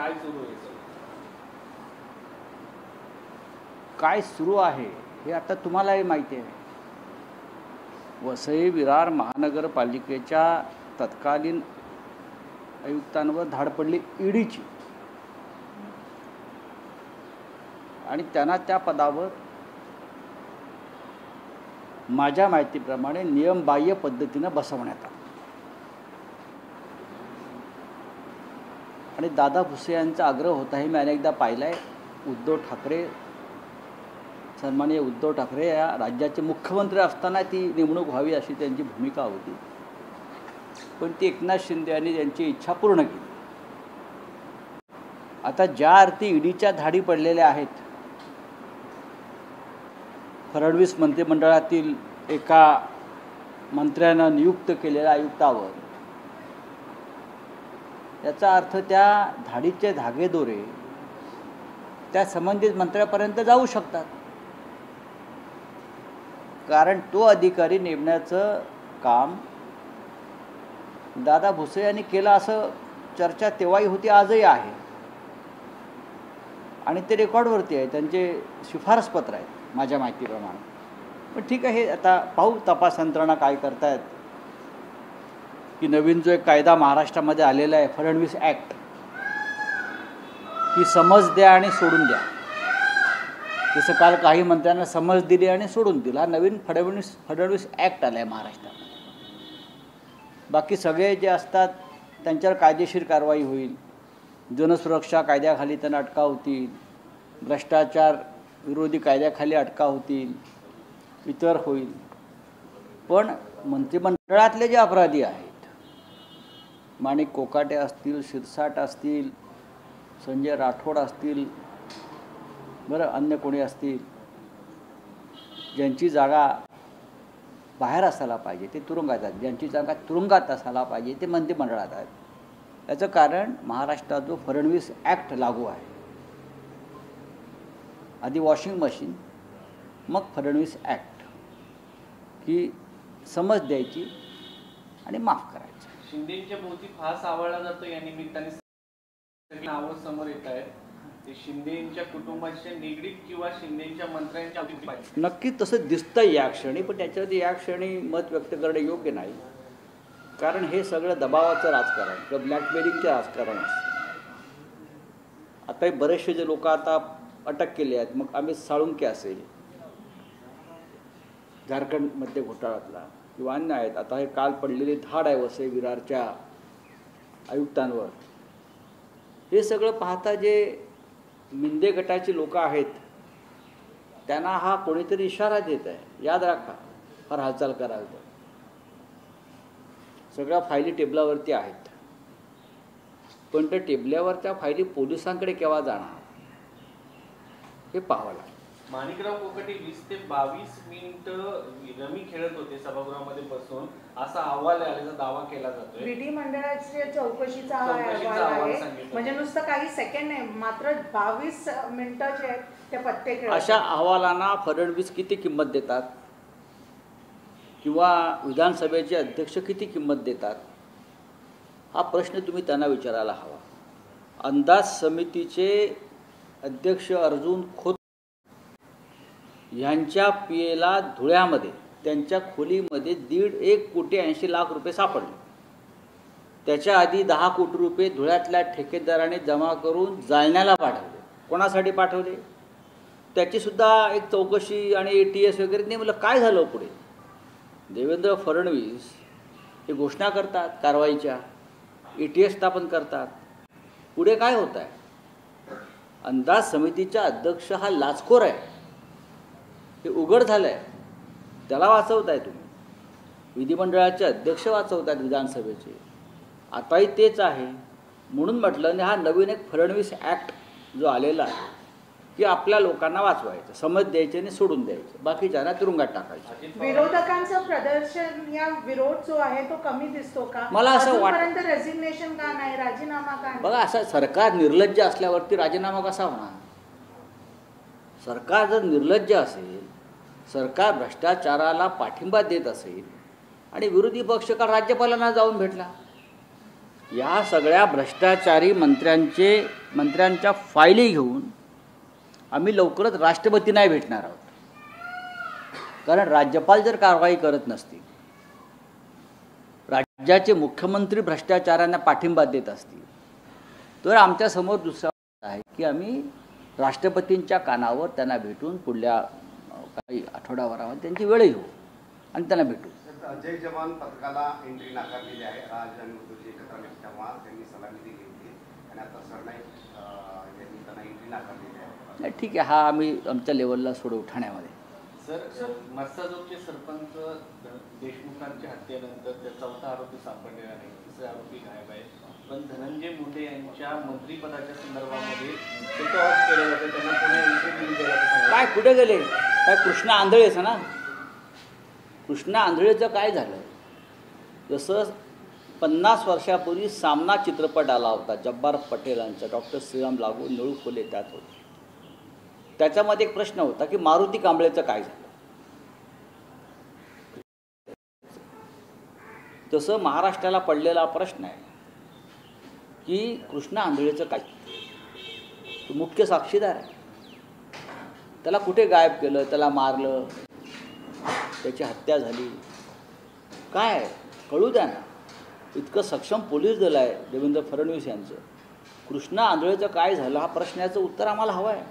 काय सुरू आहे? काय सुरू आहे हे आता तुम्हालाही माहिती आहे. वसई विरार महानगरपालिकेच्या तत्कालीन आयुक्तांवर धाड पडली ईडीची आणि त्यांना त्या पदावर माझ्या माहितीप्रमाणे नियमबाह्य पद्धतीनं बसवण्यात आलं. आणि दादा भुसे यांचा आग्रह होता हे मी अनेकदा पाहिला आहे. उद्धव ठाकरे, सन्माननीय उद्धव ठाकरे या राज्याचे मुख्यमंत्री असताना ती नेमणूक व्हावी अशी त्यांची भूमिका होती, पण ती एकनाथ शिंदे यांनी त्यांची इच्छा पूर्ण केली. आता ज्या अर्थी ईडीच्या धाडी पडलेल्या आहेत, फडणवीस मंत्रिमंडळातील एका मंत्र्यानं नियुक्त केलेल्या आयुक्तावर, याचा अर्थ त्या धाडीचे धागेदोरे त्या संबंधित मंत्र्यापर्यंत जाऊ शकतात. कारण तो अधिकारी नेमण्याचं काम दादा भुसे यांनी केलं असं चर्चा तेव्हाही होती, आजही आहे. आणि ते रेकॉर्डवरती आहे, त्यांचे शिफारसपत्र आहेत माझ्या माहितीप्रमाणे. पण ठीक आहे, आता पाहू तपास यंत्रणा काय करतायत. की नवीन जो एक कायदा महाराष्ट्रामध्ये आलेला आहे, फडणवीस ॲक्ट, की समज द्या आणि सोडून द्या. जसं काल काही मंत्र्यांना समज दिली आणि सोडून दिला, नवीन फडणवीस ॲक्ट आला आहे महाराष्ट्रात. बाकी सगळे जे असतात त्यांच्यावर कायदेशीर कारवाई होईल. जनसुरक्षा कायद्याखाली त्यांना अटका होतील, भ्रष्टाचार विरोधी कायद्याखाली अटका होतील, इतर होईल. पण मंत्रिमंडळातले जे अपराधी आहेत, माणिक कोकाटे असतील, शिरसाट असतील, संजय राठोड असतील, बरं अन्य कोणी असतील, ज्यांची जागा बाहेर असायला पाहिजे ते तुरुंगात आहेत, ज्यांची जागा तुरुंगात असायला पाहिजे ते मंत्रिमंडळात आहेत. याचं कारण महाराष्ट्रात जो फडणवीस ॲक्ट लागू आहे, आधी वॉशिंग मशीन मग फडणवीस ॲक्ट, की समज द्यायची आणि माफ करायचं. शिंदेच्या भोवती फास आवळला जातो, या निमित्ताने नावं समोर येत आहेत. ते शिंदेच्या कुटुंबाच्या निगडीत किंवा शिंदेच्या मंत्र्यांच्या नक्की तसं दिसतं या क्षणी, पण त्याच्यावरती या क्षणी मत व्यक्त करणे योग्य नाही. कारण हे सगळं दबावाचं राजकारण किंवा ब्लॅकमेलिंगचं राजकारण असतं. आता बरेचसे जे लोक आता अटक केले आहेत, मग अमित साळुंके असेल झारखंडमध्ये घोटाळ्यातला, किंवा अन्य आहेत. आता हे काल पडलेली धाड आहे वसई विरारच्या आयुक्तांवर, हे सगळं पाहता जे मिंदे गटाची लोक आहेत त्यांना हा कोणीतरी इशारा देत आहे, याद राखा फार हालचाल करावी. सगळ्या फायली टेबलावरती आहेत, पण त्या टेबलावरच्या फायली पोलिसांकडे केव्हा जाणार हे पाहावं लागेल. माणिकराव कोकाटे 20 ते 22 मिनिटं रमी खेळत होते सभागृहामध्ये बसून, असा अहवाल आल्याचा दावा केला जातोय. विधिमंडळाच्या चौकशीचा अहवाल आहे, म्हणजे नुसतं काही सेकंड नाही, मात्र 22 मिनिटं जे आहेत ते पत्ते खेळत. अशा अहवालांना फडणवीस किती किंमत देतात किंवा विधानसभेचे अध्यक्ष किती किंमत देतात, हा प्रश्न तुम्ही त्यांना विचारायला हवा. अंदाज समितीचे अध्यक्ष अर्जुन खोत यांच्या पियेला धुळ्यामध्ये त्यांच्या खोलीमध्ये 1.5 कोटी 80 लाख रुपये सापडले. त्याच्या आधी 10 कोटी रुपये धुळ्यातल्या ठेकेदाराने जमा करून जालन्याला पाठवले. कोणासाठी पाठवले त्याचीसुद्धा एक चौकशी आणि ATS वगैरे नेमलं. काय झालं पुढे? देवेंद्र फडणवीस हे घोषणा करतात कारवाईच्या, ATS स्थापन करतात. पुढे काय होत आहे? अंदाज समितीचा अध्यक्ष हा लाचखोर आहे, हे उघड झालं आहे. त्याला वाचवताय तुम्ही. विधिमंडळाचे अध्यक्ष वाचवतात विधानसभेचे, आताही तेच आहे. म्हणून म्हटलं हा नवीन एक फडणवीस ॲक्ट जो आलेला आहे की आपल्या लोकांना वाचवायचं, समज द्यायचे आणि सोडून द्यायचं, बाकीच्यांना तुरुंगात टाकायचं. विरोधकांचं प्रदर्शन या विरोध जो आहे तो कमी दिसतो का? मला असं वाटतं रेझिग्नेशन का नाही, राजीनामा का नाही? बघा, असं सरकार निर्लज्ज असल्यावरती राजीनामा कसा होणार? सरकार जर निर्लज्ज असेल, सरकार भ्रष्टाचाराला पाठिंबा देत असेल आणि विरोधी पक्ष काल राज्यपालांना जाऊन भेटला, या सगळ्या भ्रष्टाचारी मंत्र्यांच्या फायली घेऊन आम्ही लवकरच राष्ट्रपतींना भेटणार आहोत. कारण राज्यपाल जर कारवाई करत नसतील, राज्याचे मुख्यमंत्री भ्रष्टाचारांना पाठिंबा देत असतील, तर आमच्यासमोर दुसरा आहे की आम्ही राष्ट्रपतींच्या कानावर त्यांना भेटून पुढल्या काही आठवडाभरामध्ये त्यांची वेळ घेऊ आणि त्यांना भेटू. जय जवान पथकाला एंट्री नाकारलेली आहे. राज आणि उद्धवजी एकत्र आले तेव्हा त्यांनी सलामी दिली होती आणि आता सरनाईक यांनी त्यांना एंट्री नाकारलेली आहे. नाही, ठीक आहे, हा आम्ही आमच्या लेवलला सोडवू ठाण्यामध्ये. सर, मस्साजोगचे सरपंच देशमुखांच्या हत्येनंतर त्या चौथा आरोपी सापडलेला नाही, तिसरे आरोपी गायब आहे. पण धनंजय मुंडे यांच्या मंत्रिपदाच्या संदर्भामध्ये केलं जातं, त्यांना पुणे एंट्री दिली गेल्याचं काय कुठे गेले? काय कृष्णा आंधळेचं ना, कृष्णा आंधळेचं काय झालं? जसं 50 वर्षापूर्वी सामना चित्रपट आला होता जब्बार पटेलांचा, डॉक्टर श्रीराम लागू, निळू खोले त्यात होते. त्याच्यामध्ये एक प्रश्न होता की मारुती कांबळेचं काय झालं. तसं महाराष्ट्राला पडलेला प्रश्न आहे की कृष्णा आंधळेचं काय. तो मुख्य साक्षीदार आहे. त्याला कुठे गायब केलं, त्याला मारलं, त्याची हत्या झाली, काय कळू द्या ना. इतकं सक्षम पोलीस दल आहे देवेंद्र फडणवीस यांचं. कृष्णा आंधळेचं काय झालं हा प्रश्नाचं उत्तर आम्हाला हवं आहे.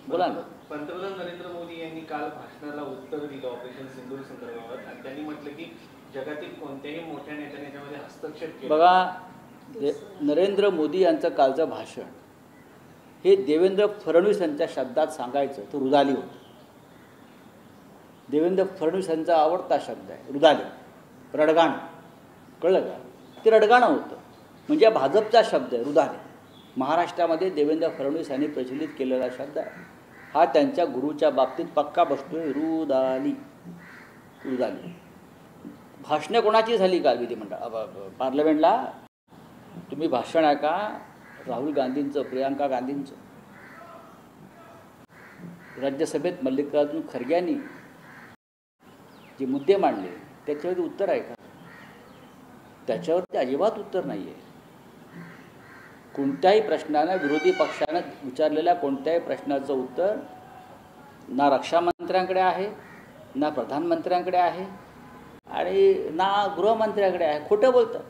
बोला ना. पंतप्रधान नरेंद्र मोदी यांनी काल भाषणाला उत्तर दिलं ऑपरेशन सिंदूर संदर्भात, आणि त्यांनी म्हटलं की जगातील कोणत्याही मोठ्या नेत्याने याच्यामध्ये हस्तक्षेप केला. बघा, नरेंद्र मोदी यांचं कालचं भाषण हे देवेंद्र फडणवीस यांच्या शब्दात सांगायचं तर रुदाली होतं. देवेंद्र फडणवीस यांचा आवडता शब्द आहे रुदाली, रडगाणं. कळलं का? ते रडगाणं होतं, म्हणजे भाजपचा शब्द आहे रुदाली. महाराष्ट्रामध्ये देवेंद्र फडणवीस यांनी प्रचलित केलेला शब्द आहे हा. त्यांच्या गुरुच्या बाबतीत पक्का बसतोय, रुदाली. रुदाली भाषणं कोणाची झाली काल विधिमंडळ पार्लमेंटला? तुम्ही भाषण ऐका राहुल गांधींचं, प्रियांका गांधींचं. राज्यसभेत मल्लिकार्जुन खरग्यांनी जे मुद्दे मांडले त्याच्यावरती उत्तर आहे का? त्याच्यावरती अजिबात उत्तर नाही आहे. कोणत्याही प्रश्नानं, विरोधी पक्षानं विचारलेल्या कोणत्याही प्रश्नाचं उत्तर ना रक्षामंत्र्यांकडे आहे, ना प्रधानमंत्र्यांकडे आहे आणि ना गृहमंत्र्यांकडे आहे. खोटं बोलतात.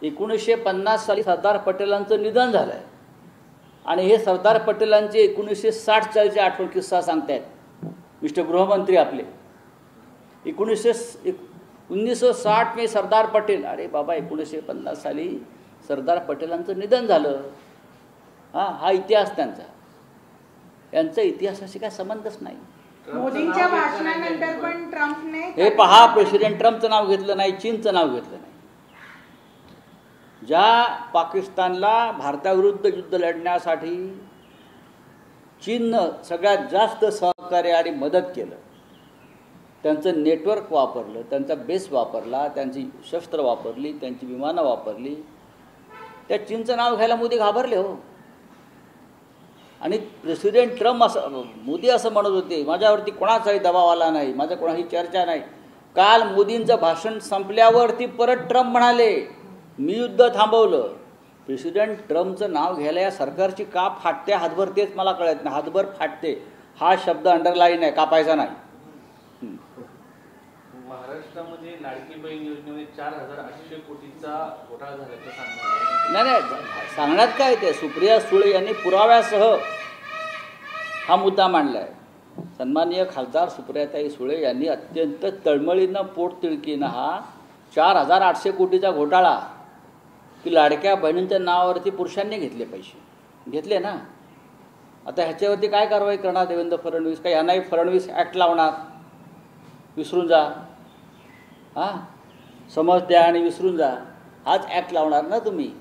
1950 साली सरदार पटेलांचं निधन झालं आहे आणि हे सरदार पटेलांचे 1960 सालचे आठवण किस्सा सांगतायत मिस्टर गृहमंत्री आपले. 1960 में सरदार पटेल. अरे बाबा, 1950 साली सरदार पटेलांचं निधन झालं. हा इतिहास त्यांचा. यांचा इतिहासाशी काय संबंधच नाही. मोदींच्या भाषणानंतर पण ट्रम्पने हे पहा, प्रेसिडेंट ट्रम्पचं नाव घेतलं नाही, चीनचं नाव घेतलं नाही. ज्या पाकिस्तानला भारताविरुद्ध युद्ध लढण्यासाठी चीननं सगळ्यात जास्त सहकार्य आणि मदत केलं, त्यांचं नेटवर्क वापरलं, त्यांचा बेस वापरला, त्यांची शस्त्र वापरली, त्यांची विमानं वापरली, त्या चीनचं नाव घ्यायला मोदी घाबरले हो. आणि प्रेसिडेंट ट्रम्प मोदी असं म्हणत होते माझ्यावरती कोणाचाही दबाव आला नाही, माझ्या कोणाशी चर्चा नाही. काल मोदींचं भाषण संपल्यावरती परत ट्रम्प म्हणाले मी युद्ध थांबवलं. प्रेसिडेंट ट्रम्पचं नाव घ्यायला या सरकारची का फाटते हातभर तेच मला कळत नाही. हातभर फाटते हा शब्द अंडरलाईन आहे, कापायचा नाही. महाराष्ट्रामध्ये लाडकी बहीण योजनेमध्ये 4,800 कोटीचा घोटाळा झाल्याचं सांगण्यात. नाही, सांगण्यात काय ते. सुप्रिया सुळे यांनी पुराव्यासह हा मुद्दा मांडला आहे. सन्माननीय खासदार सुप्रियाताई सुळे यांनी अत्यंत तळमळीनं, पोटतिडकीनं हा 4,800 कोटीचा घोटाळा की लाडक्या बहिणींच्या नावावरती पुरुषांनी घेतले पैसे घेतले ना. आता ह्याच्यावरती काय कारवाई करणार देवेंद्र फडणवीस? काय ह्यांनाही फडणवीस ॲक्ट लावणार? विसरून जा. हां, समज द्या आणि विसरून जा, हाच ॲक्ट लावणार ना तुम्ही.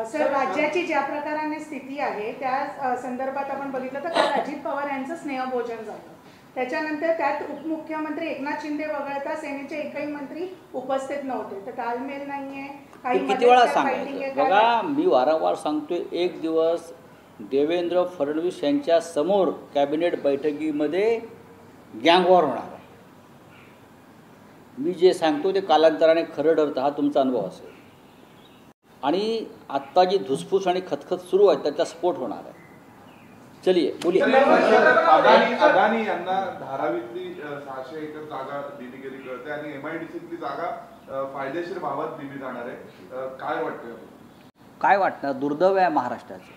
सर, राज्याची ज्या प्रकाराने स्थिती आहे त्या संदर्भात आपण बघितलं तर काल अजित पवार यांचं स्नेहभोजन झालं. त्याच्यानंतर त्यात उपमुख्यमंत्री एकनाथ शिंदे वगळता सेनेचे एकही मंत्री उपस्थित नव्हते. तर ताळमेल नाहीये. किती वेळा सांगायचं? बघा, मी वारंवार सांगतोय, एक दिवस देवेंद्र फडणवीस यांच्या समोर कॅबिनेट बैठकीमध्ये गँगवॉर होणार आहे. मी जे सांगतो ते कालांतराने खरं ठरतं, हा तुमचा अनुभव असेल. आणि आत्ता जी धुसफूस आणि खतखत सुरू आहे त्याचा स्फोट होणार आहे. चलिए बोलिए. अदानी यांना धारावीतली 600 एकर जागा दिली गेली कळते आणि MIDCतली जागा फायदेशीर भावात दिली जाणार आहे. काय वाटतं? काय वाटणार? दुर्दैव आहे महाराष्ट्राचं.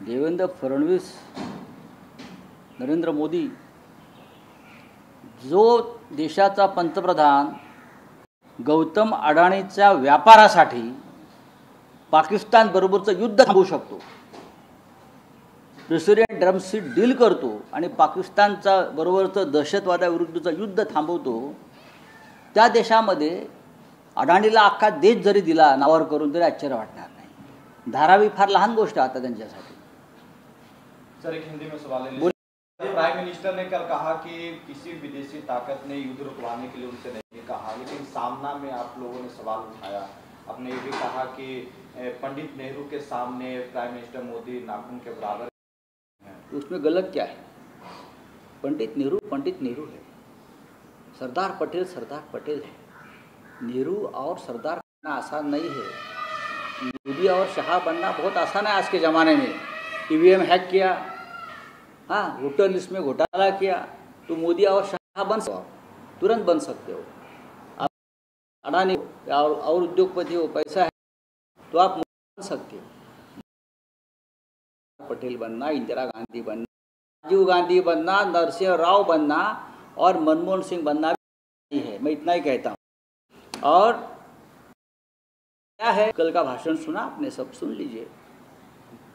देवेंद्र फडणवीस, नरेंद्र मोदी, जो देशाचा पंतप्रधान गौतम अडाणीच्या व्यापारासाठी पाकिस्तान बरोबरचं युद्ध थांबवू शकतो, प्रेसिडेंट ड्रम्सची डील करतो आणि पाकिस्तानचा बरोबरचं दहशतवादाविरुद्धचं युद्ध थांबवतो, त्या देशामध्ये अडाणीला अख्खा देश जरी दिला नावावर करून तरी आश्चर्य वाटणार नाही. धारावी फार लहान गोष्ट आता त्यांच्यासाठी. सर एक हिंदी में सवाल है. प्राइम मिनिस्टर ने कल कहा कि किसी विदेशी ताकत ने युद्ध रुकवाने के लिए उनसे नहीं कहा, लेकिन सामना में आप लोगों ने सवाल उठाया. आपने ये भी कहा कि पंडित नेहरू के सामने प्राइम मिनिस्टर मोदी नाखून के बराबर. उसमें गलत क्या है? पंडित नेहरू है, सरदार पटेल है. नेहरू और सरदार बनना आसान नहीं है. मोदी और शाह बनना बहुत आसान है आज के ज़माने में. EVM हैक किया, हाँ, वोटर लिस्ट में घोटाला किया, तो मोदी और शाह बन सकते हो, तुरंत बन सकते हो. आप अडानी और उद्योगपति हो, पैसा है तो आप बन सकते हो. पटेल बनना, इंदिरा गांधी बनना, राजीव गांधी बनना, नरसिंह राव बनना और मनमोहन सिंह बनना भी है. मैं इतना ही कहता हूँ. और क्या है, कल का भाषण सुना आपने, सब सुन लीजिए.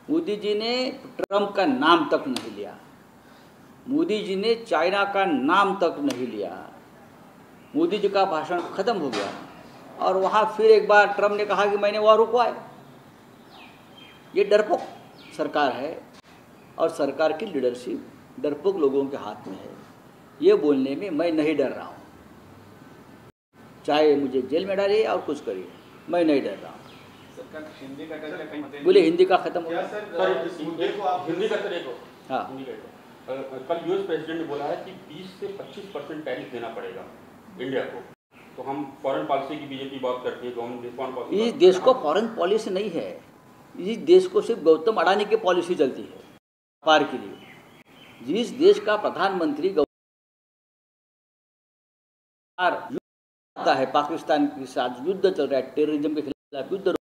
मोदी जी ने ट्रंप का नाम तक नहीं लिया, मोदी जी ने चाइना का नाम तक नहीं लिया. मोदी जी का भाषण खत्म हो गया और वहाँ फिर एक बार ट्रंप ने कहा कि मैंने वहाँ रुकवाया. ये डरपोक सरकार है और सरकार की लीडरशिप डरपोक लोगों के हाथ में है. ये बोलने में मैं नहीं डर रहा हूँ. चाहे मुझे जेल में डालिए और कुछ करिए, मैं नहीं डर रहा हूँ. बोले हिंदी का खत्म हो गया. हाँ, कल यूएस प्रेसिडेंट ने बोला है कि 20 से 25% टैरिफ देना पड़ेगा इंडिया को. तो हम फॉरेन पॉलिसी की बीजेपी बात करती है, गवर्नमेंट रिस्पॉन्स पॉलिसी. इस देश को फॉरेन पॉलिसी नहीं है, इस देश को सिर्फ गौतम अडानी की पॉलिसी चलती है व्यापार के लिए. जिस देश का प्रधानमंत्री है, पाकिस्तान के साथ युद्ध चल रहा है, टेररिज्म के खिलाफ युद्ध,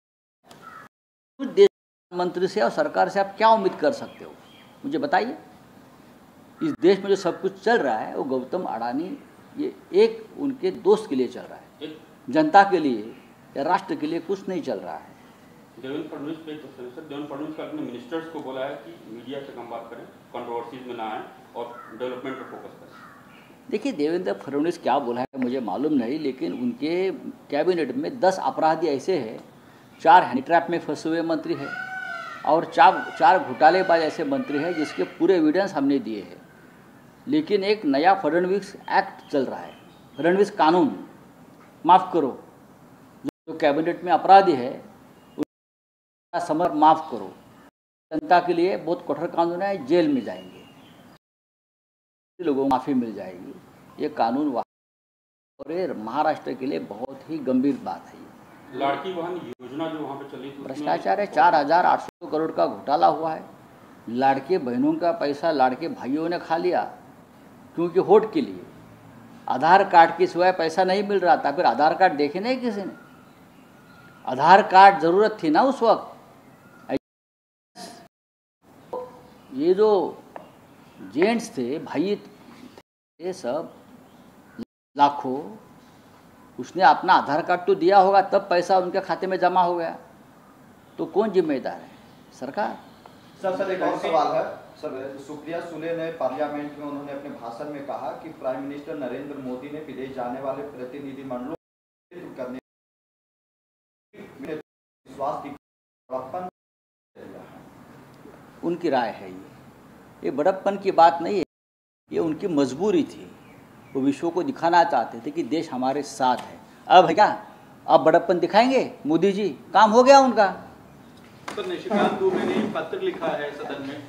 उस देश मंत्री से और सरकार से आप क्या उम्मीद कर सकते हो? मुझे बताइए. इस देश में जो सब कुछ चल रहा है वो गौतम अडानी, ये एक उनके दोस्त के लिए चल रहा है, जनता के लिए या राष्ट्र के लिए कुछ नहीं चल रहा है. देवेंद्र फडणवीस का अपने मिनिस्टर्स को बोला है कि मीडिया से कम बात करें, कंट्रोवर्सीज में ना आए और डेवलपमेंट पर फोकस करें. देखिए, देवेंद्र फडणवीस क्या बोला है मुझे मालूम नहीं, लेकिन उनके कैबिनेट में 10 अपराधी ऐसे हैं, 4 हैंड ट्रैप में फंसे हुए मंत्री हैं और 4 घोटालेबाज ऐसे मंत्री हैं जिसके पूरे एविडेंस हमने दिए हैं. लेकिन एक नया फडणवीस एक्ट चल रहा है, फडणवीस कानून, माफ़ करो, जो कैबिनेट में अपराधी है उनका समर माफ़ करो. जनता के लिए बहुत कठोर कानून है, जेल में जाएंगे, लोगों को माफ़ी मिल जाएगी. ये कानून और ये महाराष्ट्र के लिए बहुत ही गंभीर बात है. लाड़की बहन योजना जो वहाँ पे चली थी, भ्रष्टाचार है. 4,800 करोड़ का घोटाला हुआ है. लाड़के बहनों का पैसा लाड़के भाइयों ने खा लिया, क्योंकि वोट के लिए. आधार कार्ड के सिवाय पैसा नहीं मिल रहा था. फिर आधार कार्ड देखे नहीं किसी ने. आधार कार्ड ज़रूरत थी ना उस वक्त. ये जो जेंट्स थे, भाई थे सब, लाखों, उसने अपना आधार कार्ड तो दिया होगा, तब पैसा उनके खाते में जमा हो गया. तो कौन जिम्मेदार है? सरकार. सर एक और सवाल है. सर, सुप्रिया सुले ने पार्लियामेंट में उन्होंने अपने भाषण में कहा कि प्राइम मिनिस्टर नरेंद्र मोदी ने विदेश जाने वाले प्रतिनिधिमंडलों को करने विश्वास की बड़प्पन. उनकी राय है. ये बड़प्पन की बात नहीं है, ये उनकी मजबूरी थी. वो विश्व को दिखाना चाहते थे कि देश हमारे साथ है. अब क्या अब बड़प्पन दिखाएंगे मोदी जी? काम हो गया उनका. तो निशिकांत दुबे ने पत्र लिखा है सदन में